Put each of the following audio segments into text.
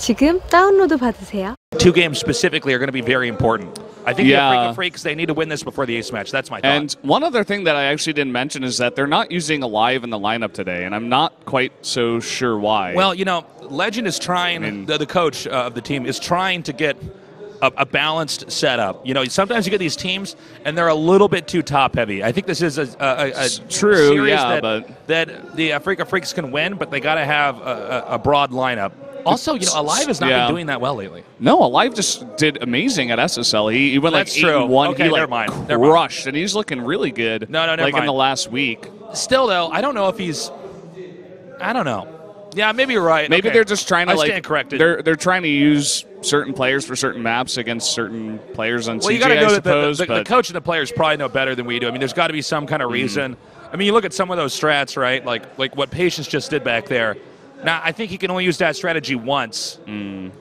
지금 다운로드 받으세요. 2 games specifically are going to be very important. I think the Afreeca Freaks, they need to win this before the ace match. That's my thought. And one other thing that I actually didn't mention is that they're not using Alive in the lineup today, and I'm not quite so sure why. Well, you know, Legend is trying, the coach of the team is trying to get a balanced setup. You know, sometimes you get these teams, and they're a little bit too top-heavy. I think this is a series that the Afreeca Freaks can win, but they got to have a broad lineup. Also, you know, Alive has not been doing that well lately. No, Alive just did amazing at SSL. He went like 8-1. Okay, he like crushed, and he's looking really good. No, never like mind. in the last week. Still, though, I don't know if he's. I don't know. Yeah, maybe you're right. Maybe they're just trying to I stand corrected. They're trying to use certain players for certain maps against certain players on CJ. Well, you got to know I that suppose, the coach and the players probably know better than we do. I mean, there's got to be some kind of reason. I mean, you look at some of those strats, right? Like what Patience just did back there. Now, I think he can only use that strategy once. You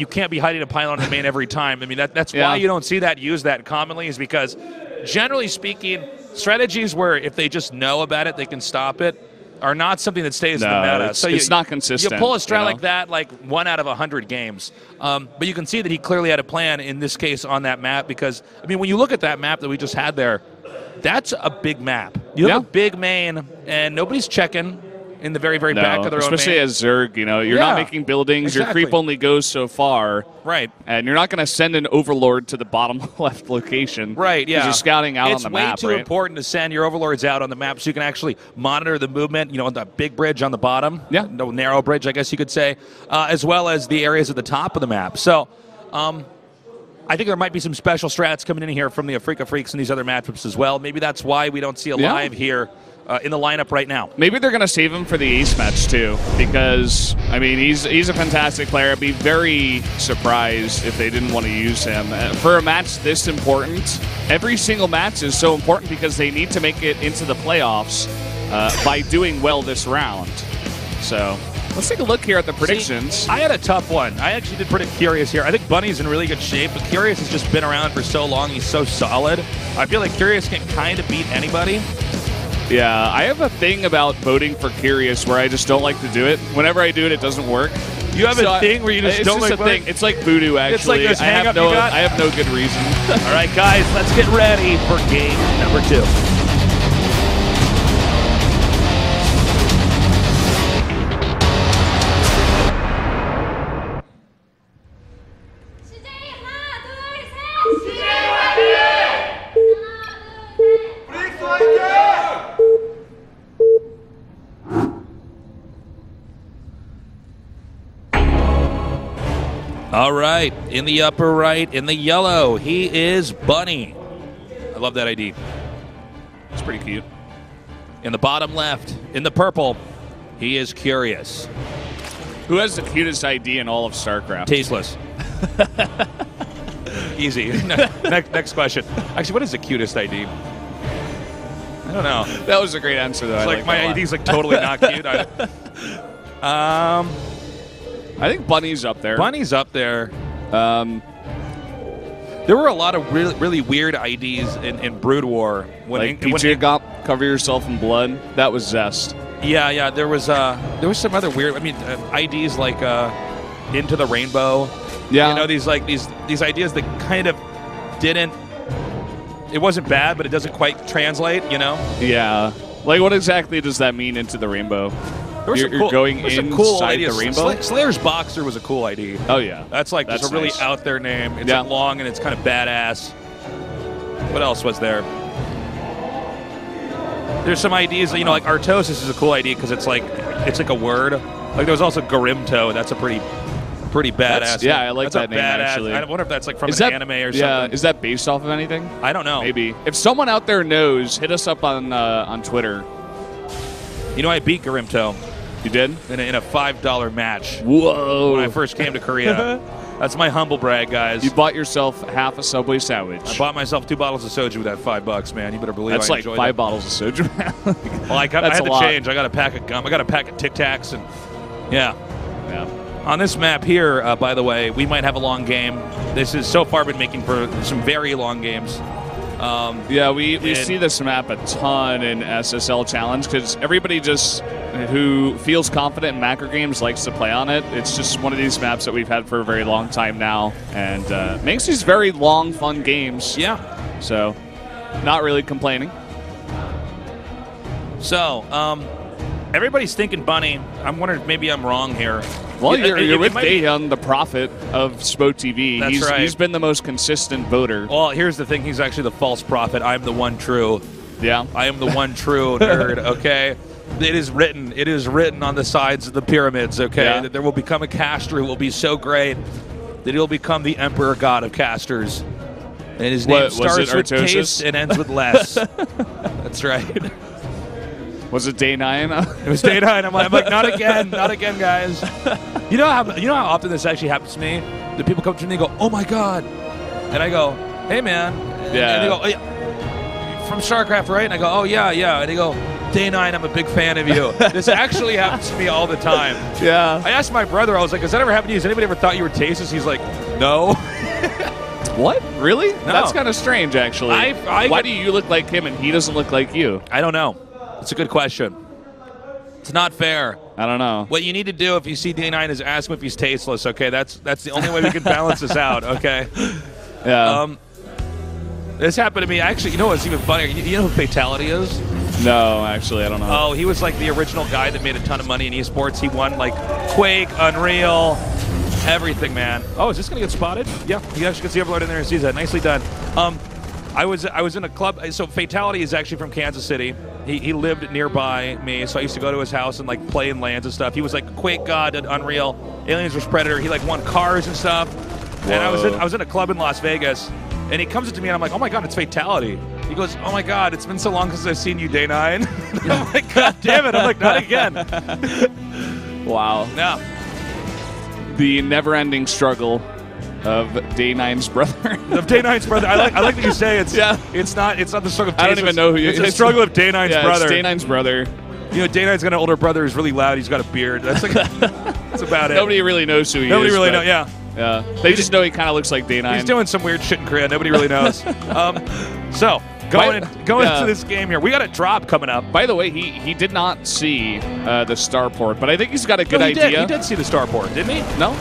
can't be hiding a pylon in the main every time. I mean, that's why you don't see that used that commonly, is because, generally speaking, strategies where if they just know about it, they can stop it, are not something that stays in the meta. So it's not consistent. You pull a strat like that, like 1 out of 100 games. But you can see that he clearly had a plan in this case on that map, because, I mean, when you look at that map that we just had there, that's a big map. You have a big main, and nobody's checking in the very, very back of their own main. Especially as Zerg, you know, you're not making buildings. Exactly. Your creep only goes so far. Right. And you're not going to send an Overlord to the bottom left location. Right, yeah. Because you're scouting out on the map, It's way too important to send your Overlords out on the map so you can actually monitor the movement, you know, on the big bridge on the bottom. Yeah. No, narrow bridge, I guess you could say, as well as the areas at the top of the map. So, I think there might be some special strats coming in here from the Afreeca Freaks and these other matchups as well. Maybe that's why we don't see Alive here in the lineup right now. Maybe they're going to save him for the ace match too, because I mean he's a fantastic player. I'd be very surprised if they didn't want to use him for a match this important. Every single match is so important because they need to make it into the playoffs by doing well this round. So let's take a look here at the predictions. See, I had a tough one. I actually did predict Curious here. I think Bunny's in really good shape, but Curious has just been around for so long. He's so solid. I feel like Curious can kind of beat anybody. Yeah, I have a thing about voting for Curious where I just don't like to do it. Whenever I do it, it doesn't work. You have a thing where you just don't like voting? It's like voodoo, actually. It's like this hang-up you got? I have no good reason. All right, guys, let's get ready for game number 2. All right, in the upper right, in the yellow, he is Bunny. I love that ID. It's pretty cute. In the bottom left, in the purple, he is Curious. Who has the cutest ID in all of StarCraft? Tasteless. Easy. Next question. Actually, what is the cutest ID? I don't know. That was a great answer, though. It's like my ID's like totally not cute. I think Bunny's up there. Bunny's up there. There were a lot of really weird IDs in Brood War. Like PJ got Cover Yourself in Blood. That was Zest. Yeah. There was some other weird. I mean, IDs like Into the Rainbow. Yeah. You know, these ideas that kind of didn't. It wasn't bad, but it doesn't quite translate. You know. Yeah. Like, what exactly does that mean, Into the Rainbow? You're going inside the rainbow? Slayer's Boxer was a cool ID. Oh, yeah. That's just a really out there name. It's like long and it's kind of badass. What else was there? There's some IDs, you know, like Artosis is a cool ID because it's like a word. Like there was also Garimto. That's a pretty badass. I like that name, actually. I wonder if that's like from an anime or something. Yeah, is that based off of anything? I don't know. Maybe. If someone out there knows, hit us up on Twitter. You know, I beat Garimto. You did? In a $5 match. Whoa. When I first came to Korea. That's my humble brag, guys. You bought yourself half a Subway sandwich. I bought myself 2 bottles of soju with that $5, man. You better believe That's I like enjoyed 5 that. bottles of soju. Well, I had to change. I got a pack of gum. I got a pack of Tic Tacs. And yeah. On this map here, by the way, we might have a long game. This has so far been making for some very long games. Yeah, we see this map a ton in SSL Challenge because everybody just who feels confident in macro games likes to play on it. It's just one of these maps that we've had for a very long time now, and makes these very long, fun games. Yeah. So, not really complaining. So, everybody's thinking Bunny. I'm wondering if maybe I'm wrong here. Well, you're with Daehyun, the prophet of SPL2016. That's right. He's been the most consistent voter. Well, here's the thing. He's actually the false prophet. I'm the one true. Yeah. I am the one true nerd, okay? It is written on the sides of the pyramids, okay? Yeah. That there will become a caster who will be so great that he'll become the emperor god of casters. And his name starts with taste and ends with less. That's right. Was it day 9? It was day 9. I'm like, not again, not again, guys. You know how often this actually happens to me? That people come to me and go, "Oh my god," and I go, "Hey man," Yeah. and they go, "Oh, yeah. From Starcraft, right?" And I go, "Oh yeah, yeah," and they go, "Day 9, I'm a big fan of you." This actually happens to me all the time. Yeah. I asked my brother, I was like, "Has that ever happened to you? Has anybody ever thought you were tasteless?" He's like, "No." What? Really? No. That's kind of strange, actually. Why do you look like him and he doesn't look like you? I don't know. It's a good question. It's not fair. I don't know. What you need to do if you see D9 is ask him if he's tasteless, okay? That's the only way we can balance this out, okay? Yeah. This happened to me. Actually, you know what's even funnier? You know who Fatality is? No, actually, I don't know. Oh, he was like the original guy that made a ton of money in esports. He won like Quake, Unreal, everything, man. Oh, is this going to get spotted? Yeah, you actually can see Overlord in there and sees that. Nicely done. I was in a club. So Fatality is actually from Kansas City. He lived nearby me, so I used to go to his house and like play in LANs and stuff. He was like Quake God at Unreal, Aliens vs Predator. He like won cars and stuff. Whoa. And I was in a club in Las Vegas, and he comes up to me and I'm like, "Oh my god, it's Fatality." He goes, "Oh my god, it's been so long since I've seen you, Day 9." I'm like, "God damn it!" I'm like, "Not again." Wow. No. The never-ending struggle of Day 9's brother. Of Day 9's brother. I like that you say it's. Yeah. It's not the struggle of. I don't even know who you. It's the struggle of Day 9's brother. It's Day 9's brother. You know, Day 9's got an older brother who's really loud. He's got a beard. That's like. That's about it. Nobody really knows who he is. Nobody really knows. Yeah. Yeah. They just know he kind of looks like Day 9. He's doing some weird shit in Korea. Nobody really knows. So going into this game here, we got a drop coming up. By the way, he did not see the starport, but I think he's got a good idea. He did see the starport, didn't he? No.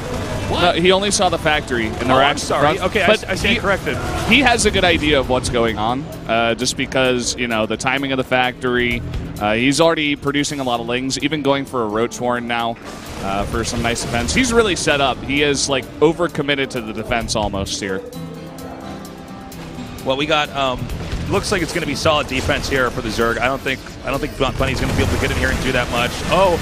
What? No, he only saw the factory in the rack. I'm sorry. Okay, but I stand corrected. He has a good idea of what's going on, just because, you know, the timing of the factory. He's already producing a lot of lings, even going for a roach horn now for some nice defense. He's really set up. He is like overcommitted to the defense almost here. Well, we got looks like it's going to be solid defense here for the Zerg. I don't think Bunny's going to be able to get in here and do that much. Oh,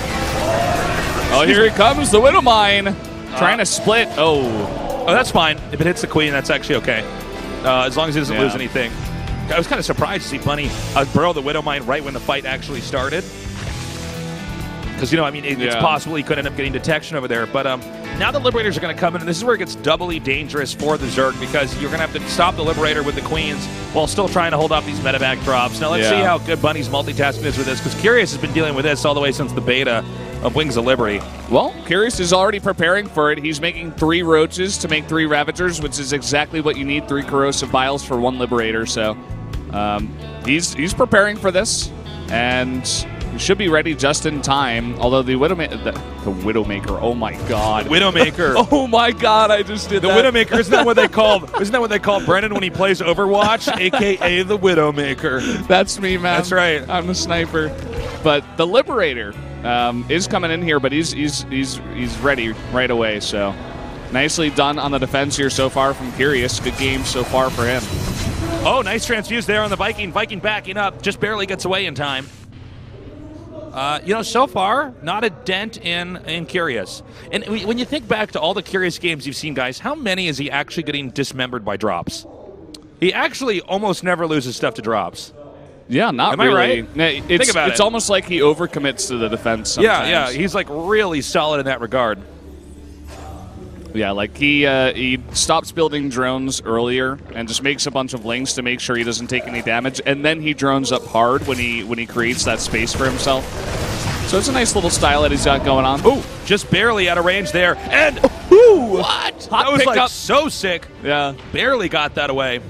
here he comes, the Widow Mine. Trying to split. Oh, that's fine. If it hits the queen, that's actually okay. As long as he doesn't lose anything. I was kind of surprised to see Bunny burrow the Widow Mine right when the fight actually started. Because, you know, I mean, it's possible he could end up getting detection over there. But now the Liberators are going to come in, and this is where it gets doubly dangerous for the Zerg, because you're going to have to stop the Liberator with the Queens while still trying to hold off these medevac drops. Now, let's see how good Bunny's multitasking is with this, because Curious has been dealing with this all the way since the beta of Wings of Liberty. Well, Curious is already preparing for it. He's making 3 Roaches to make 3 Ravagers, which is exactly what you need, 3 Corrosive Vials for 1 Liberator. So he's preparing for this, and he should be ready just in time. Although the Widowmaker, oh my god. Widowmaker. Oh my god, I just did that. The Widowmaker, isn't that what they call Brennan when he plays Overwatch, aka the Widowmaker? That's me, man. That's right. I'm the sniper. But the Liberator is coming in here, but he's ready right away. So nicely done on the defense here so far from Curious. Good game so far for him. Oh, nice transfuse there on the Viking. Viking backing up, just barely gets away in time. You know, so far, not a dent in Curious. And when you think back to all the Curious games you've seen, guys, how many is he actually getting dismembered by drops? He actually almost never loses stuff to drops. Yeah, not Am really. I right? Think about it. It's almost like he overcommits to the defense sometimes. Yeah, he's like really solid in that regard. Yeah, like he stops building drones earlier and just makes a bunch of links to make sure he doesn't take any damage, and then he drones up hard when he creates that space for himself. So it's a nice little style that he's got going on. Ooh, just barely out of range there, and ooh, what? That was like so sick. Yeah, barely got that away.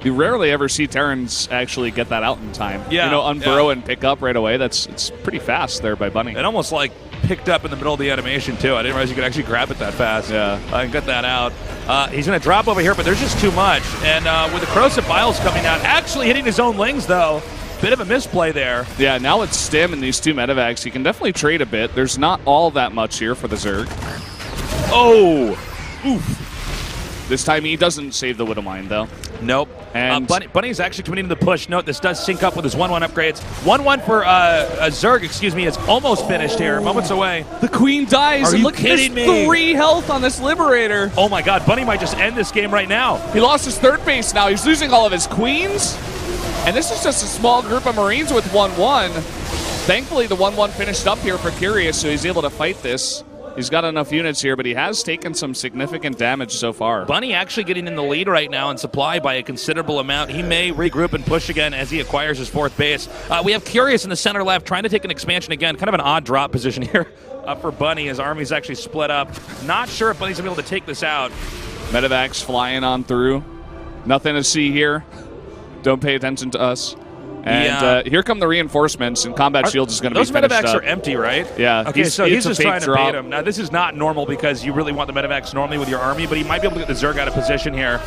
You rarely ever see Terrans actually get that out in time. Yeah, you know, unburrow and pick up right away. It's pretty fast there by Bunny. It almost like picked up in the middle of the animation too. I didn't realize you could actually grab it that fast. Yeah, and get that out. He's going to drop over here, but there's just too much. And with the corrosive biles coming out, actually hitting his own lings though. Bit of a misplay there. Yeah, now it's Stim and these two medevacs. He can definitely trade a bit. There's not all that much here for the Zerg. Oh, oof. This time he doesn't save the Widowmine, though. Nope. And Bunny's actually committing to the push. Note, this does sync up with his 1-1 upgrades. 1-1 for Zerg, excuse me, is almost finished here. Moments away. The Queen dies. Are you look kidding at this me? 3 health on this Liberator. Oh my god, Bunny might just end this game right now. He lost his third base now. He's losing all of his Queens. And this is just a small group of Marines with 1-1. Thankfully, the 1-1 finished up here for Curious, so he's able to fight this. He's got enough units here, but he has taken some significant damage so far. Bunny actually getting in the lead right now in supply by a considerable amount. He may regroup and push again as he acquires his 4th base. We have Curious in the center left trying to take an expansion again. Kind of an odd drop position here for Bunny. His army's actually split up. Not sure if Bunny's going to be able to take this out. Medevacs flying on through. Nothing to see here. Don't pay attention to us. And here come the reinforcements, and Combat Shields is going to be finished Those medevacs up. are empty, right? Yeah. Okay, so he's just trying to drop. bait him. Now, this is not normal because you really want the medevacs normally with your army, but he might be able to get the Zerg out of position here.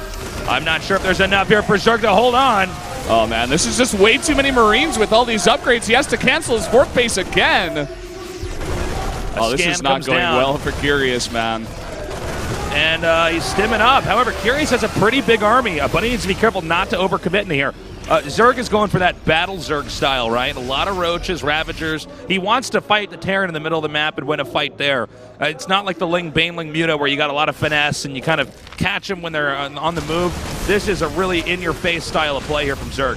I'm not sure if there's enough here for Zerg to hold on. Oh, man, this is just way too many Marines with all these upgrades. He has to cancel his 4th base again. Oh, this is not going well for Curious, man. And he's stimming up. However, Curious has a pretty big army. Bunny needs to be careful not to overcommit in here. Zerg is going for that battle Zerg style, right? A lot of roaches, ravagers. He wants to fight the Terran in the middle of the map and win a fight there. It's not like the Ling, Baneling, Muta where you got a lot of finesse and you kind of catch them when they're on the move. This is a really in-your-face style of play here from Zerg.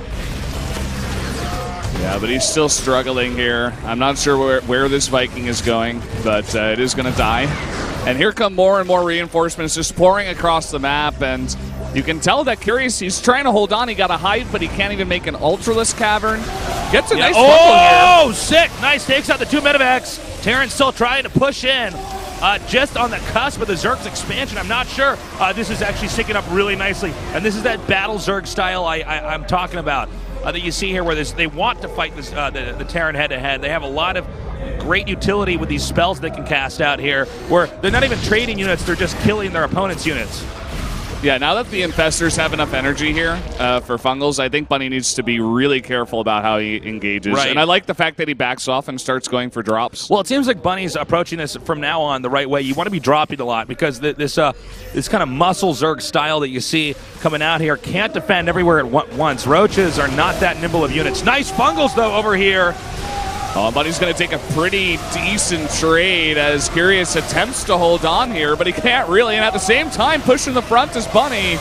Yeah, but he's still struggling here. I'm not sure where this Viking is going, but it is going to die. And here come more and more reinforcements just pouring across the map, and you can tell that Curious, he's trying to hold on. He got a hide, but he can't even make an Ultralisk Cavern. Gets a nice fumble here. Oh, sick! Nice, takes out the 2 medevacs. Terran's still trying to push in. Just on the cusp of the Zerg's expansion. I'm not sure. This is actually syncing up really nicely. And this is that battle Zerg style I'm talking about. That you see here where they want to fight this, the Terran head-to-head. They have a lot of great utility with these spells they can cast out here, where they're not even trading units, they're just killing their opponent's units. Yeah, now that the Infestors have enough energy here for Fungals, I think Bunny needs to be really careful about how he engages. Right. And I like the fact that he backs off and starts going for drops. Well, it seems like Bunny's approaching this from now on the right way. You want to be dropping a lot because this kind of muscle Zerg style that you see coming out here can't defend everywhere at once. Roaches are not that nimble of units. Nice Fungals, though, over here. Oh, Bunny's going to take a pretty decent trade as Curious attempts to hold on here, but he can't really. And at the same time, pushing the front is Bunny.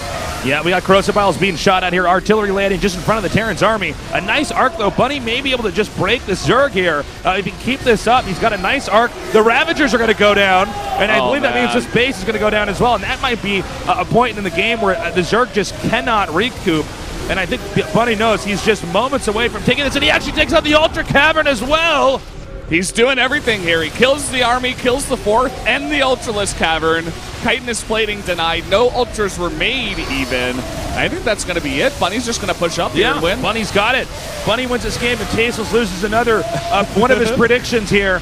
Yeah, we got corrosive biles being shot at here. Artillery landing just in front of the Terran's army. A nice arc, though. Bunny may be able to just break this Zerg here. If he can keep this up, he's got a nice arc. The Ravagers are going to go down, and I believe that means this base is going to go down as well. And that might be a point in the game where the Zerg just cannot recoup. And I think Bunny knows he's just moments away from taking this, and he actually takes out the Ultra Cavern as well. He's doing everything here. He kills the army, kills the 4th, and the Ultralisk Cavern. Chitinous plating denied. No Ultras were made even. I think that's going to be it. Bunny's just going to push up here and win. Bunny's got it. Bunny wins this game, and Tasels loses another one of his predictions here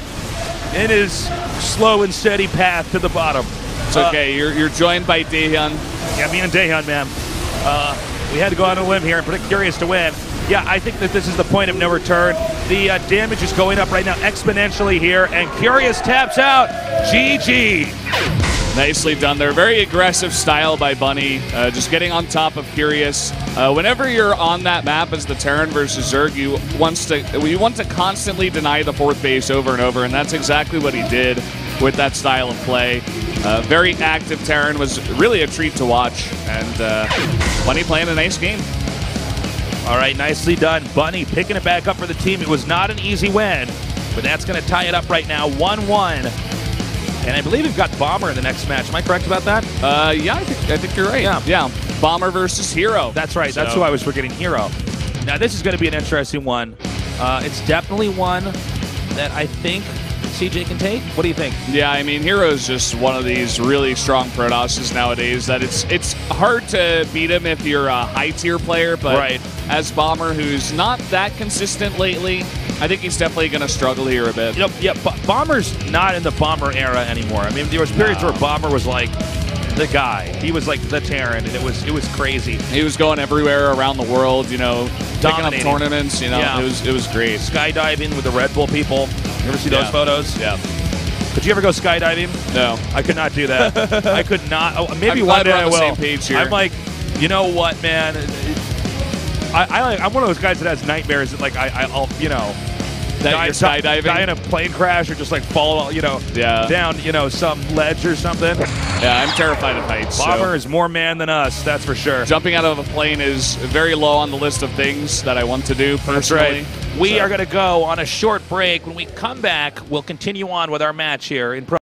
in his slow and steady path to the bottom. It's okay. You're joined by Daehyun. Yeah, me and Daehyun, man. We had to go on a limb here and predict Curious to win. Yeah, I think that this is the point of no return. The damage is going up right now exponentially here, and Curious taps out. GG. Nicely done there. Very aggressive style by Bunny, just getting on top of Curious. Whenever you're on that map as the Terran versus Zerg, you want to constantly deny the 4th base over and over, and that's exactly what he did with that style of play. Very active Terran, was really a treat to watch, and Bunny playing a nice game. All right, nicely done. Bunny picking it back up for the team. It was not an easy win, but that's going to tie it up right now, 1-1. And I believe we've got Bomber in the next match. Am I correct about that? Yeah, I think you're right. Yeah. Bomber versus Hero. That's right. That's who I was forgetting, Hero. Now, this is going to be an interesting one. It's definitely one that I think CJ can take? What do you think? Yeah, I mean, Hero is just one of these really strong Protosses nowadays that it's hard to beat him if you're a high-tier player, but as Bomber, who's not that consistent lately, I think he's definitely going to struggle here a bit. Bomber's not in the Bomber era anymore. I mean, there was periods where Bomber was like the guy. He was like the Terran, and it was crazy. He was going everywhere around the world, you know, picking up tournaments, you know. It was great. Skydiving with the Red Bull people. You ever see those photos? Yeah. Could you ever go skydiving? No. I could not do that. I could not. Oh, maybe I'm one day glad I we're will. on the same page here. I'm like, you know what, man? I'm one of those guys that has nightmares that, like, I'll you know, that you're skydiving, die in a plane crash or just like fall, you know, down, you know, some ledge or something. Yeah, I'm terrified of heights. Bomber is more man than us, that's for sure. Jumping out of a plane is very low on the list of things that I want to do personally. That's right. We are going to go on a short break. When we come back, we'll continue on with our match here in Pro.